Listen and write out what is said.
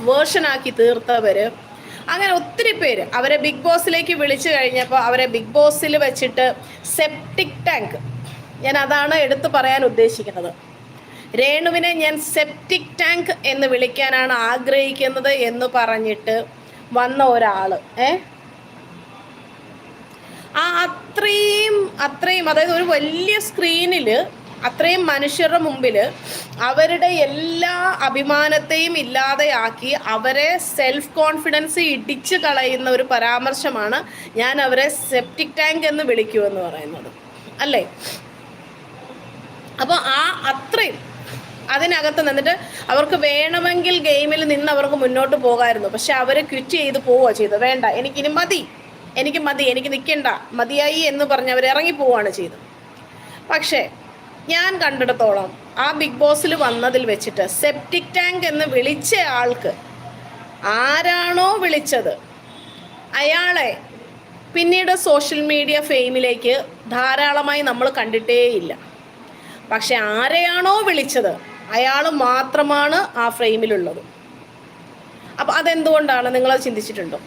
Of version ആക്കി തീർത്തവർ, അങ്ങനെ ഒത്തിരി പേര് അവരെ ബിഗ് ബോസിലേക്ക് വിളിച്ചു കഴിഞ്ഞപ്പോൾ അവരെ ബിഗ് ബോസിൽ വെച്ചിട്ട് സെപ്റ്റിക് ടാങ്ക്, ഞാൻ അതാണ് എടുത്തു പറയാൻ ഉദ്ദേശിക്കുന്നത്. രേണുവിനെ ഞാൻ സെപ്റ്റിക് ടാങ്ക് എന്ന് വിളിക്കാനാണ് ആഗ്രഹിക്കുന്നത് എന്ന് പറഞ്ഞിട്ട് വന്ന ഒരാൾ അത്രയും അതായത് ഒരു വലിയ സ്ക്രീനിൽ അത്രയും മനുഷ്യരുടെ മുമ്പിൽ അവരുടെ എല്ലാ അഭിമാനത്തെയും ഇല്ലാതെയാക്കി അവരെ സെൽഫ് കോൺഫിഡൻസ് ഇടിച്ചു കളയുന്ന ഒരു പരാമർശമാണ് ഞാൻ അവരെ സെപ്റ്റിക് ടാങ്ക് എന്ന് വിളിക്കുമെന്ന് പറയുന്നത്, അല്ലേ? അപ്പോൾ അത്രയും അതിനകത്ത് നിന്നിട്ട് അവർക്ക് വേണമെങ്കിൽ ഗെയിമിൽ നിന്ന് അവർക്ക് മുന്നോട്ട് പോകാമായിരുന്നു. പക്ഷെ അവർ ക്വിറ്റ് ചെയ്ത് പോവുക ചെയ്തത്. വേണ്ട, എനിക്കിനി മതി, എനിക്ക് നിൽക്കണ്ട, മതിയായി എന്ന് പറഞ്ഞ് അവർ ഇറങ്ങി പോവുകയാണ് ചെയ്തത്. പക്ഷേ ഞാൻ കണ്ടിടത്തോളം ആ ബിഗ് ബോസിൽ വന്നതിൽ വെച്ചിട്ട് സെപ്റ്റിക് ടാങ്ക് എന്ന് വിളിച്ച ആൾക്ക്, ആരാണോ വിളിച്ചത് അയാളെ പിന്നീട് സോഷ്യൽ മീഡിയ ഫെയിമിലേക്ക് ധാരാളമായി നമ്മൾ കണ്ടിട്ടേയില്ല. പക്ഷെ ആരെയാണോ വിളിച്ചത് അയാൾ മാത്രമാണ് ആ ഫ്രെയിമിലുള്ളത്. അപ്പം അതെന്തുകൊണ്ടാണ്, നിങ്ങളത് ചിന്തിച്ചിട്ടുണ്ടോ?